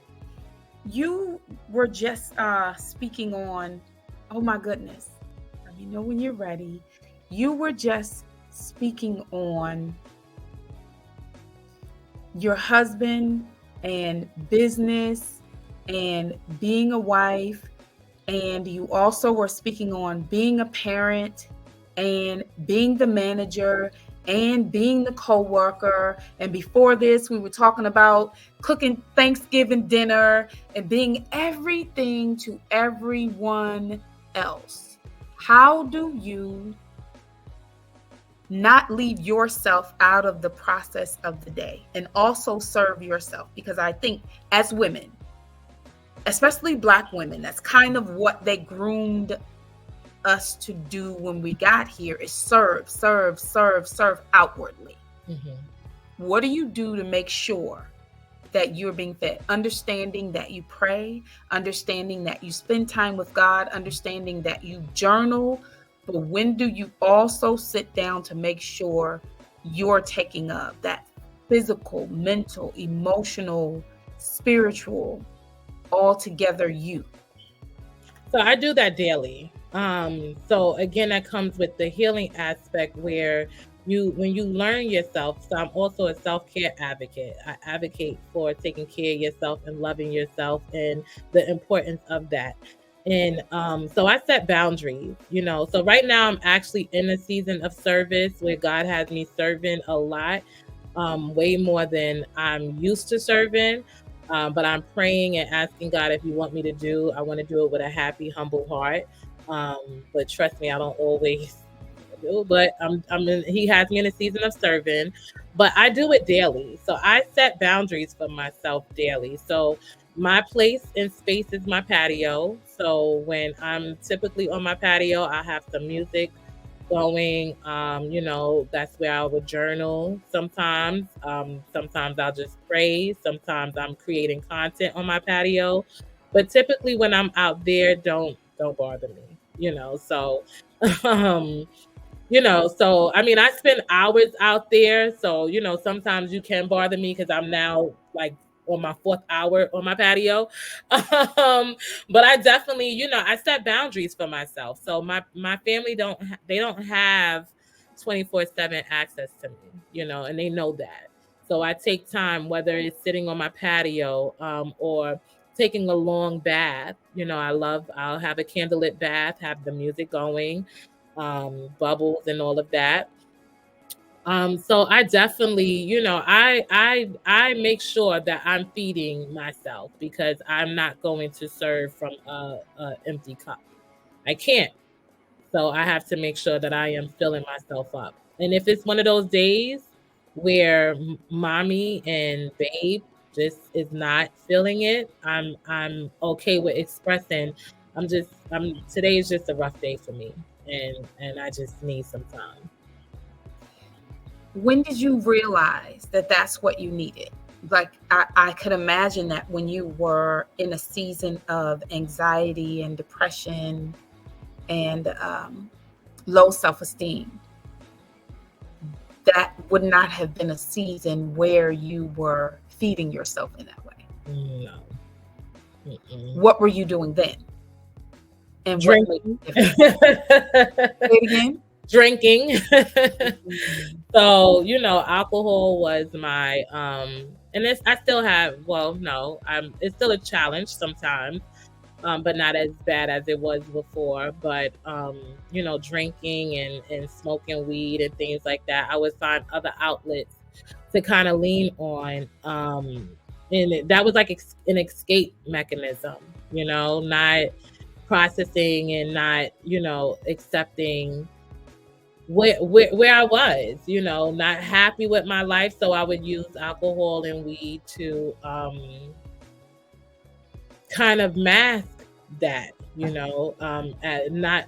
You were just speaking on, oh my goodness. Let me know when you're ready. You were just speaking on your husband and business and being a wife. And you also were speaking on being a parent and being the manager and being the co-worker. And before this, we were talking about cooking Thanksgiving dinner and being everything to everyone else. How do you not leave yourself out of the process of the day and also serve yourself? Because I think as women, especially Black women, that's kind of what they groomed us to do when we got here, is serve outwardly. Mm-hmm. What do you do to make sure that you're being fed? Understanding that you pray, understanding that you spend time with God, understanding that you journal, but when do you also sit down to make sure you're taking up that physical, mental, emotional, spiritual, altogether you? So I do that daily. So again, that comes with the healing aspect where when you learn yourself. So I'm also a self-care advocate. I advocate for taking care of yourself and loving yourself and the importance of that. And so I set boundaries, So right now I'm actually in a season of service where God has me serving a lot, way more than I'm used to serving. But I'm praying and asking God if you want me to do. I want to do it with a happy, humble heart. But trust me, I don't always do. But He has me in a season of serving. But I do it daily. So I set boundaries for myself daily. So my place and space is my patio. So when I'm typically on my patio, I have some music going. That's where I would journal sometimes. Sometimes I'll just pray. Sometimes I'm creating content on my patio. But typically when I'm out there, don't bother me. So so I mean, I spend hours out there. So, sometimes you can bother me because I'm now like on my 4th hour on my patio. But I definitely, I set boundaries for myself. So my family they don't have 24/7 access to me, and they know that. So I take time, whether it's sitting on my patio, or taking a long bath. I'll have a candlelit bath, have the music going, bubbles and all of that. So I definitely, I make sure that I'm feeding myself because I'm not going to serve from a empty cup. I can't. So I have to make sure that I am filling myself up. And if it's one of those days where mommy and babe just is not feeling it, I'm okay with expressing. Today is just a rough day for me, and I just need some time. When did you realize that that's what you needed? Like, I could imagine that when you were in a season of anxiety and depression and low self-esteem, that would not have been a season where you were feeding yourself in that way. No, Mm-mm. What were you doing then? And what made Drinking. it different? Say it again. Drinking. Mm. So, alcohol was my and I still have, well, no, it's still a challenge sometimes. But not as bad as it was before. But drinking and smoking weed and things like that, I would find other outlets to kind of lean on. And that was like an escape mechanism, not processing and not, accepting where I was, not happy with my life. So I would use alcohol and weed to kind of mask that, not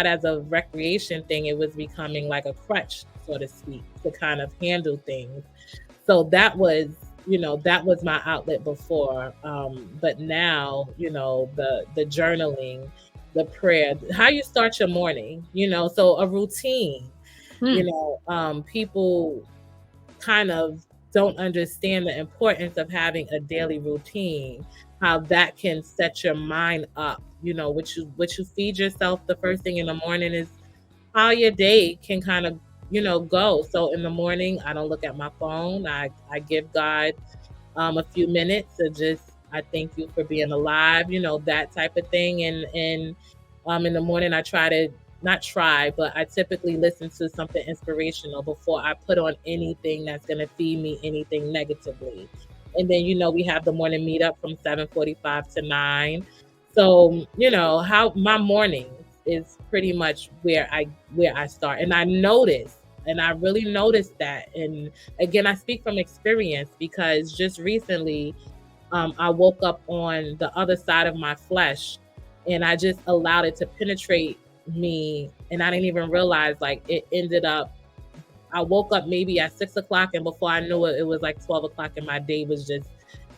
as a recreation thing. It was becoming like a crutch, so to speak, to kind of handle things. So that was my outlet before. But now, the journaling, the prayer, how you start your morning, so a routine, Hmm. people kind of don't understand the importance of having a daily routine, how that can set your mind up. What you feed yourself the first thing in the morning is how your day can kind of go. So in the morning, I don't look at my phone. I give God a few minutes to just, I thank you for being alive, that type of thing. And in the morning, I try to not try, but I typically listen to something inspirational before I put on anything that's going to feed me anything negatively. And then, we have the morning meetup from 7:45 to 9. So, how my mornings is pretty much where I start. And I really noticed that. And again, I speak from experience because just recently, I woke up on the other side of my flesh, and I just allowed it to penetrate me. And I didn't even realize, like, it ended up, I woke up maybe at 6 o'clock, and before I knew it, it was like 12 o'clock, and my day was just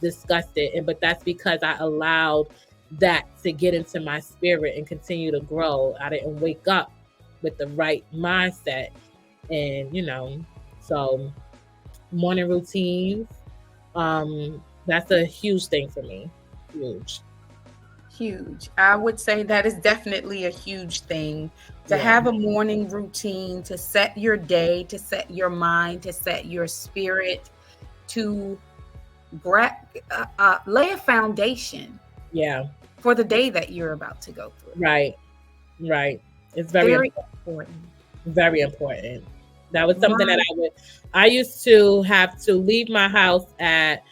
disgusted. But that's because I allowed that to get into my spirit and continue to grow. I didn't wake up with the right mindset. And, so morning routines, that's a huge thing for me. Huge. Huge. I would say that is definitely a huge thing to Yeah. have a morning routine, to set your day, to set your mind, to set your spirit, to lay a foundation Yeah. for the day that you're about to go through. Right. Right. It's very Very important. important. Very important. That was something that I used to have to leave my house at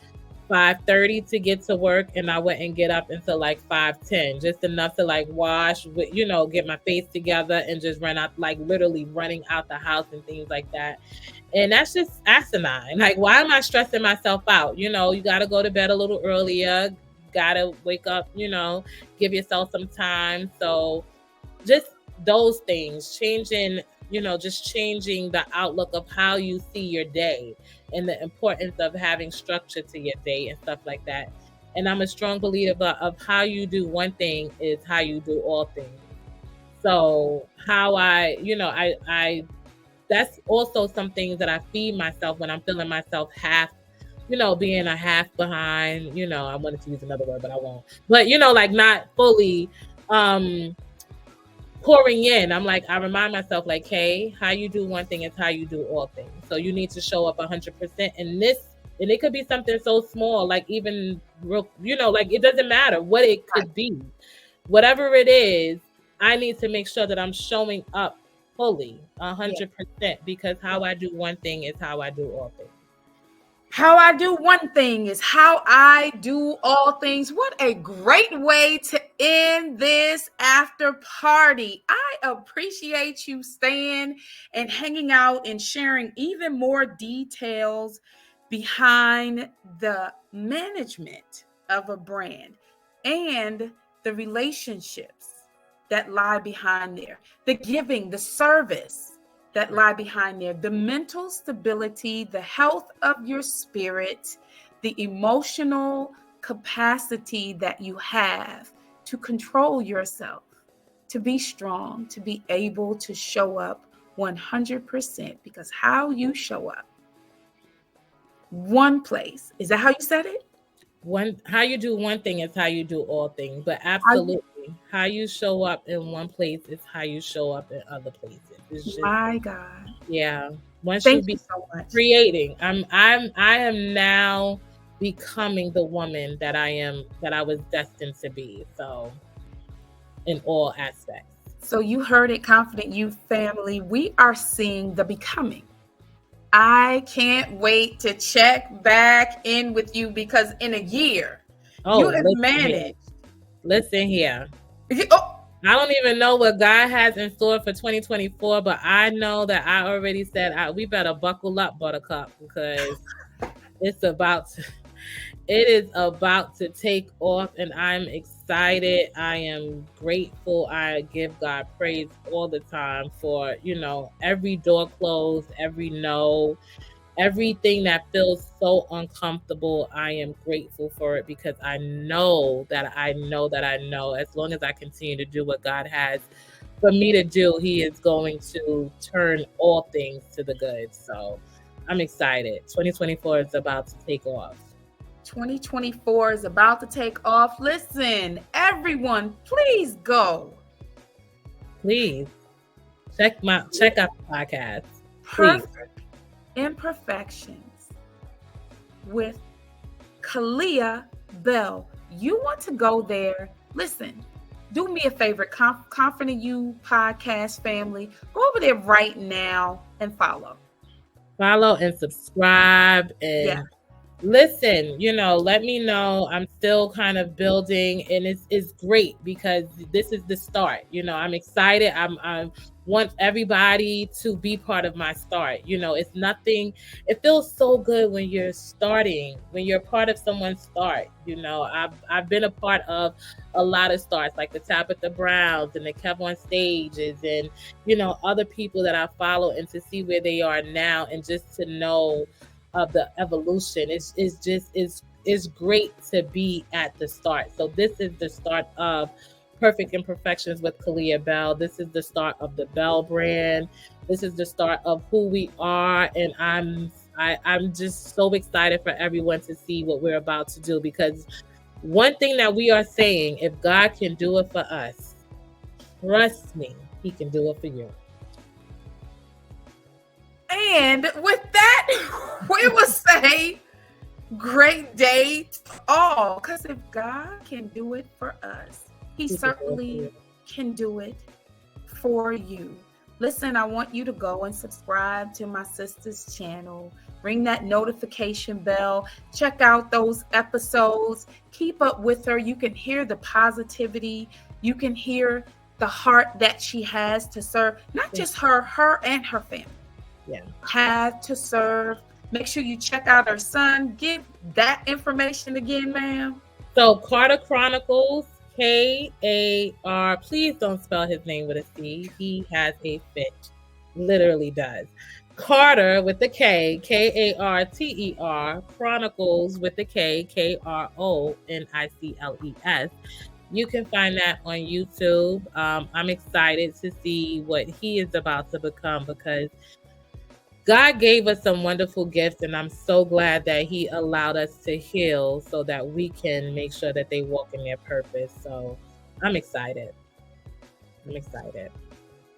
5:30 to get to work, and I wouldn't get up until like 5:10, just enough to like wash, get my face together and just run out, like literally running out the house and things like that. And that's just asinine. Like, why am I stressing myself out? You got to go to bed a little earlier, got to wake up, give yourself some time. So just those things, just changing the outlook of how you see your day and the importance of having structure to your day and stuff like that. And I'm a strong believer of how you do one thing is how you do all things. So how I that's also some things that I feed myself when I'm feeling myself half, being a half behind, I wanted to use another word, but I won't. But, like not fully pouring in. I'm like, I remind myself, like, hey, how you do one thing is how you do all things. So you need to show up 100% in this. And it could be something so small, like even real, like it doesn't matter what it could be. Whatever it is, I need to make sure that I'm showing up fully 100%, because how I do one thing is how I do all things. How I do one thing is how I do all things. What a great way to end this after party. I appreciate you staying and hanging out and sharing even more details behind the management of a brand and the relationships that lie behind there, the giving, the service that lie behind there, the mental stability, the health of your spirit, the emotional capacity that you have to control yourself, to be strong, to be able to show up 100%, because how you show up, one place, is that how you said it? how you do one thing is how you do all things, but I, absolutely how you show up in one place is how you show up in other places. It's just, my God. yeah. Once you Thank you be so much. creating, I am now becoming the woman that I was destined to be. So in all aspects. So you heard it, Confident Youth family. We are seeing the becoming. I can't wait to check back in with you because in a year, you Oh, have listen here. managed. Listen here. Oh, I don't even know what God has in store for 2024, but I know that I already said we better buckle up, Buttercup, because it's about to, it is about to take off, and I'm excited. I am grateful. I give God praise all the time for, every door closed, every no, everything that feels so uncomfortable. I am grateful for it because I know that I know that I know as long as I continue to do what God has for me to do, He is going to turn all things to the good. So I'm excited. 2024 is about to take off. 2024 is about to take off. Listen, everyone, please go. Please check out the podcast. Please. Perfect Imperfections with Kalia Bell. You want to go there? Listen, do me a favor, Confident You podcast family. Go over there right now and follow. Follow and subscribe and Yeah. listen, let me know. I'm still kind of building, and it's great because this is the start. I'm excited. I want everybody to be part of my start. It's nothing. It feels so good when you're starting, when you're part of someone's start. I've been a part of a lot of starts, like the Tabitha Browns and the Kev on Stages, and other people that I follow, and to see where they are now, and just to know of the evolution. It's great to be at the start. So this is the start of Perfect Imperfections with Kalia Bell. This is the start of the Bell brand. This is the start of who we are, and I'm just so excited for everyone to see what we're about to do, because one thing that we are saying, if God can do it for us, trust me, He can do it for you. And with that, we will say great day to all. Because if God can do it for us, He certainly can do it for you. Listen, I want you to go and subscribe to my sister's channel. Ring that notification bell. Check out those episodes. Keep up with her. You can hear the positivity. You can hear the heart that she has to serve. Not just her and her family. Yeah. Have to serve. Make sure you check out her son. Give that information again, ma'am. So Karter Chronicles, K-A-R. Please don't spell his name with a C. He has a fit. Literally does. Karter with the K, K-A-R-T-E-R. Chronicles with the K, K-R-O-N-I-C-L-E-S. You can find that on YouTube. I'm excited to see what he is about to become, because God gave us some wonderful gifts, and I'm so glad that He allowed us to heal so that we can make sure that they walk in their purpose. So I'm excited.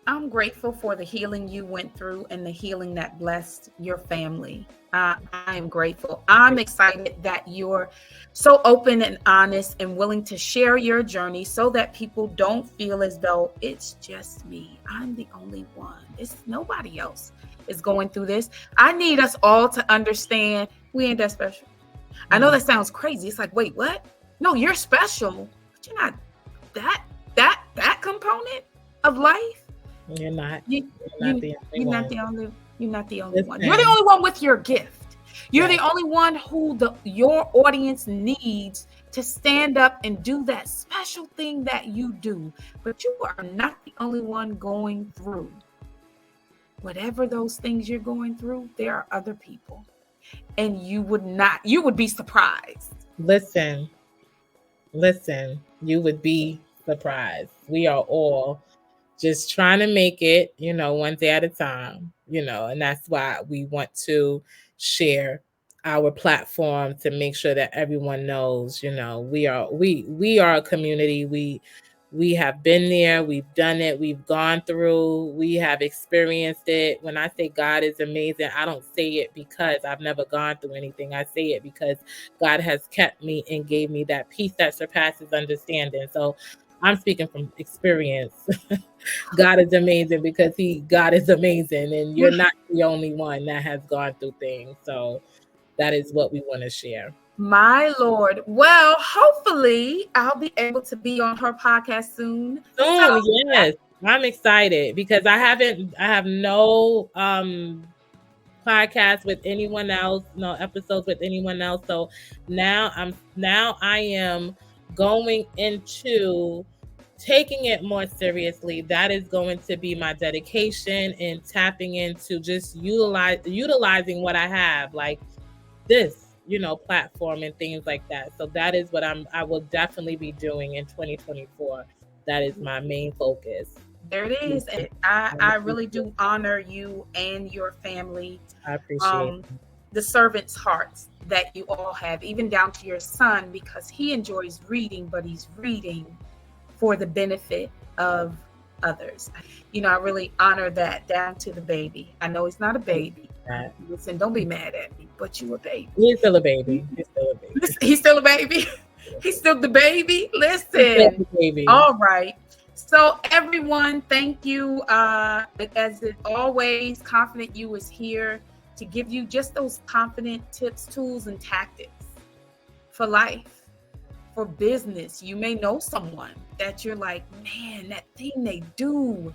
I'm grateful for the healing you went through and the healing that blessed your family. I am grateful. I'm excited that you're so open and honest and willing to share your journey so that people don't feel as though it's just me. I'm the only one. It's nobody else is going through this. I need us all to understand we ain't that special. I know that sounds crazy. It's like, wait, what? No, you're special, but you're not that component of life. You're not. You're not the only one. You're the only one with your gift. You're the only one who your audience needs to stand up and do that special thing that you do. But you are not the only one going through whatever those things you're going through. There are other people, and you would be surprised. Listen, you would be surprised. We are all just trying to make it, one day at a time, and that's why we want to share our platform to make sure that everyone knows, we are a community. We have been there, we've done it, we've gone through, we have experienced it. When I say God is amazing, I don't say it because I've never gone through anything. I say it because God has kept me and gave me that peace that surpasses understanding. So I'm speaking from experience. God is amazing because God is amazing, and you're not the only one that has gone through things. So that is what we want to share. My Lord. Well, hopefully I'll be able to be on her podcast soon. Soon, yes. I'm excited because I have no podcast with anyone else, no episodes with anyone else. So now I am going into taking it more seriously. That is going to be my dedication, and tapping into just utilizing what I have, like this, platform and things like that. So that is what I will definitely be doing in 2024. That is my main focus. There it is. And I really do honor you and your family. I appreciate the servant's hearts that you all have, even down to your son, because he enjoys reading, but he's reading for the benefit of others. I really honor that down to the baby. I know he's not a baby. Listen, don't be mad at me, but you a baby. He's still a baby. He's still a baby. He's still a baby. He's still the baby. Listen. Baby. All right. So everyone, thank you. As it always, Confident You is here to give you just those confident tips, tools, and tactics for life, for business. You may know someone that you're like, man, that thing they do,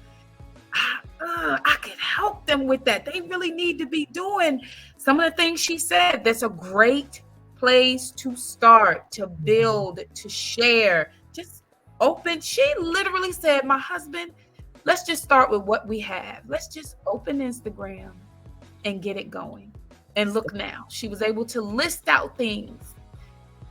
I could help them with that. They really need to be doing some of the things she said. That's a great place to start, to build, to share. Just open. She literally said, my husband, let's just start with what we have. Let's just open Instagram and get it going. And look now, she was able to list out things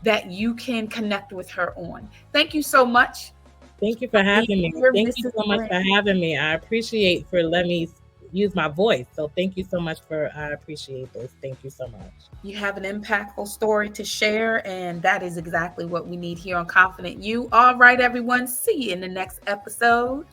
that you can connect with her on. Thank you so much. Thank you for having me. Thank you so much for having me. I appreciate for letting me use my voice. So thank you so much I appreciate this. Thank you so much. You have an impactful story to share, and that is exactly what we need here on Confident You. All right, everyone. See you in the next episode.